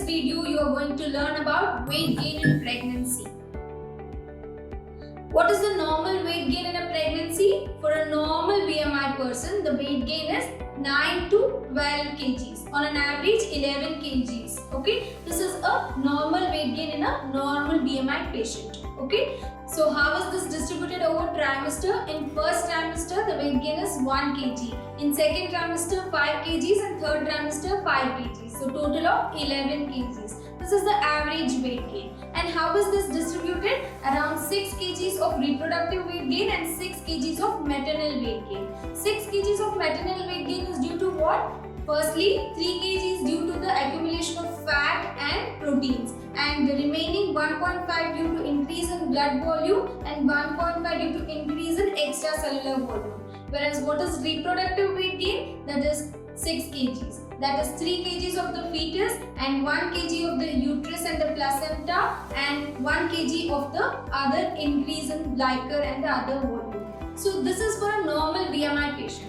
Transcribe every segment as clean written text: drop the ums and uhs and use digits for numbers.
video you are going to learn about weight gain in pregnancy. What is the normal weight gain in a pregnancy? For a normal BMI person, the weight gain is 9 to 12 kgs. On an average, 11 kgs. Okay, this is a normal weight gain in a normal BMI patient. Okay, so how is this distributed over trimester? In first trimester, the weight gain is 1 kg. In second trimester, 5 kgs, and third trimester, 5 kgs. So total of 11 kgs. This is the average weight gain. And how is this distributed? Around 6 kgs of reproductive weight gain and 6 kgs of maternal weight gain. 6 kgs of maternal weight gain is due to what? Firstly, 3 kg is due to the accumulation of fat and proteins, and the remaining 1.5 due to increase in blood volume and 1.5 due to increase in extracellular volume. Whereas what is reproductive weight gain? That is 6 kgs. That is 3 kgs of the fetus and 1 kg of the uterus and the placenta and 1 kg of the other increase in glycer and the other volume. So this is for a normal BMI patient.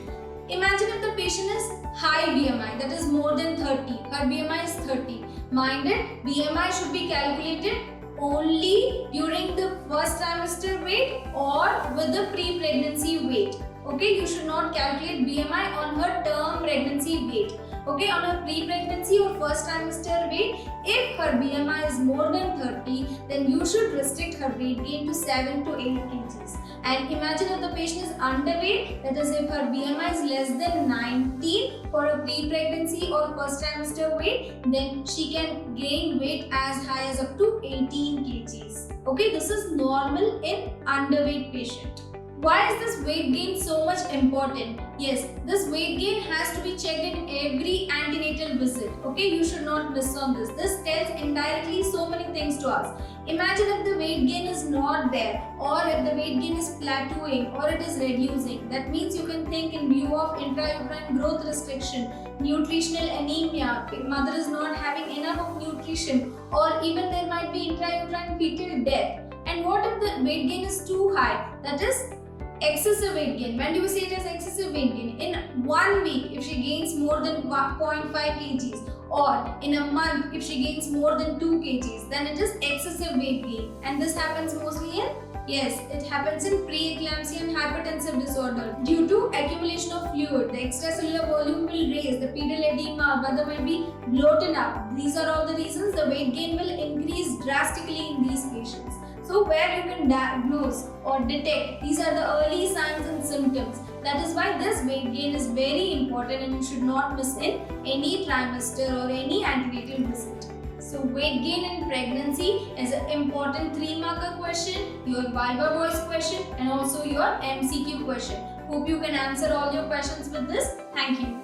Imagine if the patient is high BMI, that is more than 30. Her BMI is 30. Mind it, BMI should be calculated only during the first trimester weight or with the pre-pregnancy weight. Okay, you should not calculate BMI on her term pregnancy weight. Okay, on her pre-pregnancy or first trimester weight, if her BMI is more than 30, then you should restrict her weight gain to 7 to 8 kgs. And imagine if the patient is underweight, that is if her BMI is less than 19 for a pre-pregnancy or first trimester weight, then she can gain weight as high as up to 18 kgs. Okay, this is normal in underweight patient. Why is this weight gain so much important? Yes, this weight gain has to be checked in every antenatal visit. Okay, you should not miss on this. This tells indirectly so many things to us. Imagine if the weight gain is not there, or if the weight gain is plateauing, or it is reducing. That means you can think in view of intrauterine growth restriction, nutritional anemia, mother is not having enough of nutrition, or even there might be intrauterine fetal death. And what if the weight gain is too high? That is excessive weight gain. When do we say it as excessive weight gain? In 1 week, if she gains more than 0.5 kgs, or in a month, if she gains more than 2 kgs, then it is excessive weight gain. And this happens mostly in, yes, it happens in preeclampsia and hypertensive disorder. Due to accumulation of fluid, the extracellular volume will raise, the pedal edema, mother will be bloated up. These are all the reasons the weight gain will increase drastically in these patients. So where you can diagnose or detect, these are the early signs and symptoms. That is why this weight gain is very important and you should not miss in any trimester or any antenatal visit. So weight gain in pregnancy is an important 3-marker question, your Viva voice question and also your MCQ question. Hope you can answer all your questions with this. Thank you.